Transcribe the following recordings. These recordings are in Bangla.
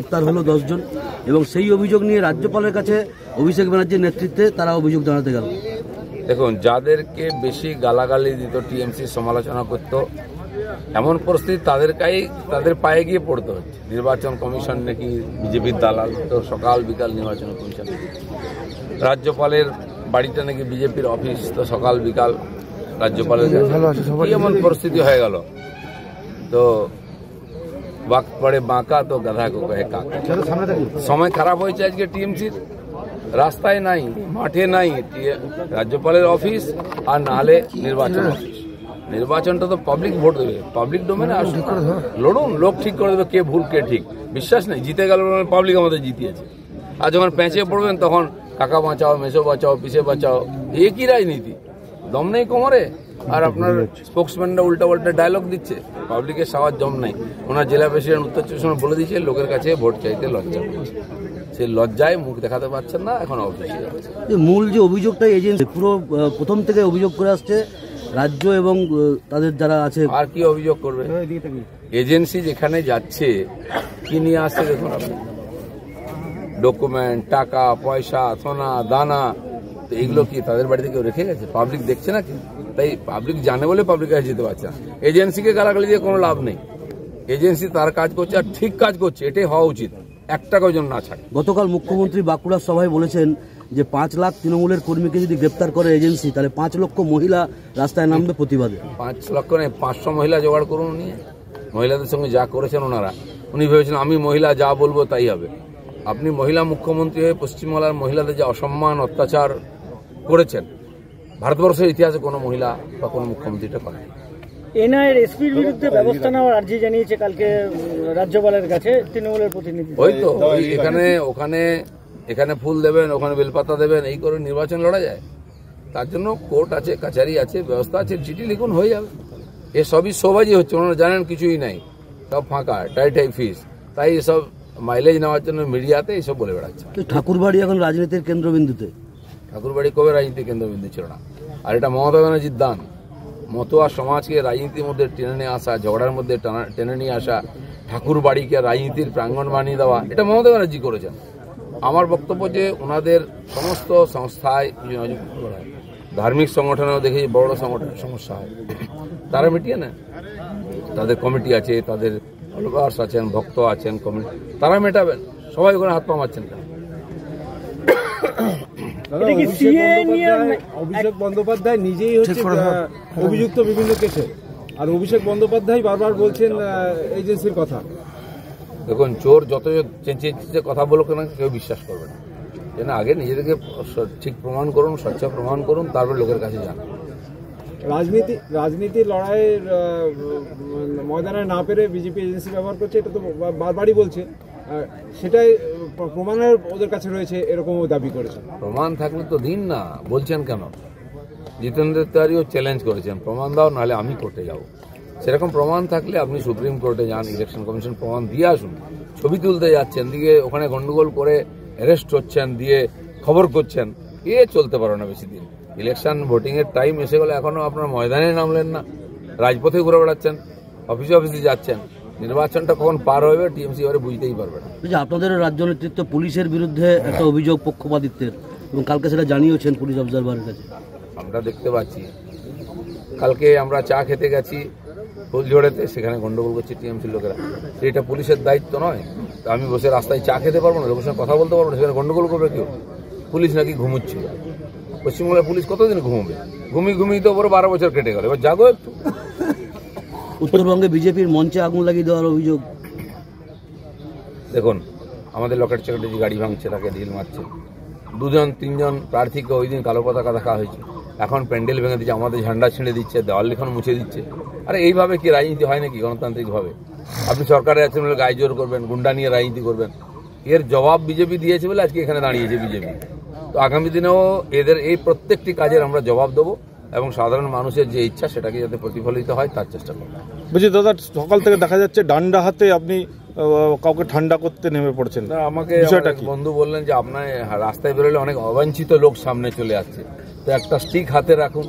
গ্রেপ্তার হলো 10 জন, এবং সেই অভিযোগ নিয়ে রাজ্যপালের কাছে অভিষেক ব্যানার্জির নেতৃত্বে তারা অভিযোগ জানাতে গেল। দেখুন, যাদেরকে বেশি গালাগালি দিত, টিএমসি সমালোচনা করত, এমন পরিস্থিতি তাদের পায়ে গিয়ে পড়তে হচ্ছে। নির্বাচন কমিশন নাকি বিজেপির দালাল, তো সকাল বিকাল নির্বাচন কমিশন। রাজ্যপালের বাড়িটা নাকি বিজেপির অফিস, তো সকাল বিকাল রাজ্যপালের এমন পরিস্থিতি হয়ে গেল। তো ওয়াক্ত পড়ে বাঁকা তো গাধা কো কহে কাকা। সময় খারাপ হয়েছে আজকে টিএমসির। রাস্তায় নাই, মাঠে নাই রাজ্যপালের অফিস, আর নাহলে নির্বাচন অফিস। নির্বাচনটা তো পাবলিক ভোট দেবে, পাবলিক ডোমেনে লড়ুন, লোক ঠিক করে দেবে কে ভুল কে ঠিক। বিশ্বাস নেই, জিতে গেল পাবলিক আমাদের জিতিয়েছে। আর যখন প্যাঁচে পড়বেন তখন কাকা বাঁচাও, মেসো বাঁচাও, পিসে বাঁচাও, একই রাজনীতি। দম নেই কোমরে, আর আপনার স্পোক্সম্যানরা উল্টা পাল্টা ডায়লগ দিচ্ছে। পাবলিকের সাওয়ার জম নাই। ওনার জেলা প্রেসিডেন্ট উত্তর চব্বিশ পরগনা বলে দিয়েছে লোকের কাছে ভোট চাইতে লজ্জা করছে। সেই লজ্জায় মুখ দেখাতে পারছেন না, এখন অফিসে যাচ্ছে। মূল যে অভিযোগটা এজেন্সি পুরো প্রথম থেকে অভিযোগ করে আসছে রাজ্য এবং তাদের যারা আছে। আর কি অভিযোগ করবে? এজেন্সি যেখানে যাচ্ছে কি নিয়ে আসছে দেখুন আপনি, ডকুমেন্ট, টাকা পয়সা, সোনা দানা, তো এইগুলো কি তাদের বাড়িতে কেউ রেখে গেছে? পাবলিক দেখছে না কি? তাই পাবলিক জানে বলে পাবলিক কাছে যেতে পারছে না। এজেন্সিকে গালাগালি দিয়ে কোনো লাভ নেই। এজেন্সি তার কাজ করছে, আর ঠিক কাজ করছে, এটাই হওয়া উচিত, 1 টাকাও যেন না ছাড়ে। গতকাল মুখ্যমন্ত্রী বাঁকুড়ার সভায় বলেছেন যে 5 লাখ তৃণমূলের কর্মীকে যদি গ্রেপ্তার করে এজেন্সি, তাহলে 5 লক্ষ মহিলা রাস্তায় নামবে প্রতিবাদে। 5 লক্ষ নয়, 500 মহিলা জোগাড় করুন নিয়ে। মহিলাদের সঙ্গে যা করেছেন ওনারা, উনি ভেবেছেন আমি মহিলা যা বলবো তাই হবে। আপনি মহিলা মুখ্যমন্ত্রী হয়ে পশ্চিমবাংলার মহিলাদের যে অসম্মান অত্যাচার করেছেন, ভারতবর্ষের ইতিহাসে কোনো মহিলা বা কোনো মুখ্যমন্ত্রীটা করেন। এনআইএর এসপির বিরুদ্ধে ব্যবস্থা নেওয়ার আর্জি জানিয়েছে কালকে রাজ্যপালের কাছে তৃণমূলের প্রতিনিধি। ওই তো এখানে ফুল দেবেন, ওখানে বেলপাতা দেবেন, এই করে নির্বাচন লড়া যায়? তার জন্য কোর্ট আছে, কাছারি আছে, ব্যবস্থা আছে, চিঠি লিখুন, হয়ে যাবে। এ সবই শোবাজি হচ্ছে, ওনারা জানেন কিছুই নাই, সব ফাঁকা, টাই ফিস। তাই এসব মাইলেজ নেওয়ার জন্য মিডিয়াতে এইসব বলে বেড়াচ্ছে। ঠাকুরবাড়ি এখন রাজনীতির কেন্দ্রবিন্দুতে। ঠাকুরবাড়ি কবে রাজনীতির কেন্দ্রবিন্দু ছিল না? আর এটা মমতা ব্যানার্জির দান। মতুয়া সমাজকে রাজনীতির মধ্যে টেনে নিয়ে আসা, ঝগড়ার মধ্যে টেনে নিয়ে আসা, ঠাকুরবাড়িকে রাজনীতির প্রাঙ্গণ বানিয়ে দেওয়া, এটা মমতা ব্যানার্জি করেছেন। আমার বক্তব্য যে ওনাদের সমস্ত সংস্থায়, ধার্মিক সংগঠনেও দেখি বড় সংগঠনের সমস্যা হয়, তারা মিটিয়ে নেন। তাদের কমিটি আছে, তাদের ফলোয়ার্স আছেন, ভক্ত আছেন, কমিটি, তারা মেটাবেন। সবাই ওখানে হাত পা মারছেন কেন? অভিষেক বন্দ্যোপাধ্যায় নিজেই হচ্ছে অভিযুক্ত বিভিন্ন কেসে, আর অভিষেক বন্দ্যোপাধ্যায় বারবার বলছেন এজেন্সির কথা। দেখুন, চোর যত চেঁচিয়ে কথা বলুক না, কেউ বিশ্বাস করবে না। যেন আগে নিজেদেরকে ঠিক প্রমাণ করুন, স্বচ্ছ প্রমাণ করুন, তারপর লোকের কাছে যান। রাজনীতির লড়াইয়ের ময়দানে না পেরে বিজেপি এজেন্সি ব্যবহার করছে, এটা তো বারবারই বলছে। সেটাই প্রমাণের ওদের কাছে রয়েছে, এরকমও দাবি করেছে। প্রমাণ থাকলে তো দিন না, বলছেন কেন? জিতেন্দ্র তিওয়ারিও চ্যালেঞ্জ করেছেন, প্রমাণ দাও, নাহলে আমি কোর্টে যাব। সেরকম প্রমাণ থাকলে আপনি সুপ্রিম কোর্টে যান, ইলেকশন কমিশন প্রমাণ দিয়ে আসুন। ছবি তুলতে যাচ্ছেন, দিয়ে ওখানে গন্ডগোল করে অ্যারেস্ট হচ্ছেন, দিয়ে খবর করছেন, এ চলতে পারো না বেশি দিন। ইলেকশন ভোটিংয়ের টাইম এসে গেলে এখনো আপনার ময়দানে নামলেন না, রাজপথে ঘুরে বেড়াচ্ছেন, অফিসে যাচ্ছেন। নির্বাচনটা কখন পার হবে টিএমসি এবারে বুঝতেই পারবে না। আপনাদের রাজ্য নেতৃত্ব পুলিশের বিরুদ্ধে একটা অভিযোগ পক্ষপাতিত্বের, এবং কালকে সেটা জানিয়েছেন পুলিশ অবজারভারের কাছে। আমরা দেখতে পাচ্ছি, কালকে আমরা চা খেতে গেছি ফুলঝড়েতে, সেখানে গন্ডগোল করছে টিএমসির লোকেরা। এটা পুলিশের দায়িত্ব নয়? আমি বসে রাস্তায় চা খেতে পারবো না, লোকের সঙ্গে কথা বলতে পারবো না, সেখানে গন্ডগোল করবে কেউ? পুলিশ নাকি ঘুমুচ্ছিল। পশ্চিমবাংলার পুলিশ কতদিন ঘুমবে? ঘুমিয়ে তো ওপরে 12 বছর কেটে গেল, এবার জাগো একটু। উত্তরবঙ্গে বিজেপির মঞ্চে আগুন লাগিয়ে দেওয়ার অভিযোগ। দেখুন, আমাদের লকেট চেকেটে যে গাড়ি ভাঙছে, তাকে ঢিল মারছে। 2-3জন প্রার্থীকে ওই দিন কালো পতাকা দেখা হয়েছে, এখন প্যান্ডেল ভেঙে দিচ্ছে, আমাদের ঝান্ডা ছিঁড়ে দিচ্ছে, দেওয়াল লিখন মুছে দিচ্ছে। আরে এইভাবে কি রাজনীতি হয় নাকি গণতান্ত্রিকভাবে? আপনি সরকারে আছেন বলে গায়ে জোর করবেন, গুন্ডা নিয়ে রাজনীতি করবেন। এর জবাব বিজেপি দিয়েছে বলে আজকে এখানে দাঁড়িয়েছে বিজেপি। তো আগামী দিনেও এদের এই প্রত্যেকটি কাজের আমরা জবাব দেবো, এবং সাধারণ মানুষের যে ইচ্ছা সেটাকে যাতে প্রতিফলিত হয় তার চেষ্টা করবো। বুঝি দাদা, সকাল থেকে দেখা যাচ্ছে ডান্ডা হাতে আপনি কাউকে ঠান্ডা করতে নেমে পড়ছেন। আমাকে বন্ধু বললেন যে আপনার রাস্তায় বেরোলে অনেক অবাঞ্ছিত লোক সামনে চলে আসছে, তো একটা স্টিক হাতে রাখুন।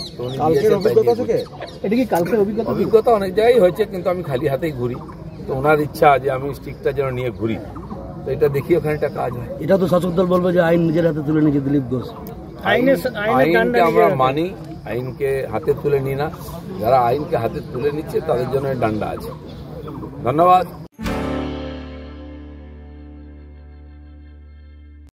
অভিজ্ঞতা অনেক জায়গায় হয়েছে, কিন্তু আমি খালি হাতেই ঘুরি। তো ওনার ইচ্ছা যে আমি স্টিকটা যেন নিয়ে ঘুরি, তো এটা দেখি ওখানে একটা কাজ হয়। এটা তো শাসক দল বলবে যে আইন নিজের হাতে তুলে নিয়েছে দিলীপ ঘোষ। আইনকে আমরা মানি, আইনকে হাতে তুলে নিই না। যারা আইনকে হাতে তুলে নিচ্ছে তাদের জন্য ডান্ডা আছে। ধন্যবাদ।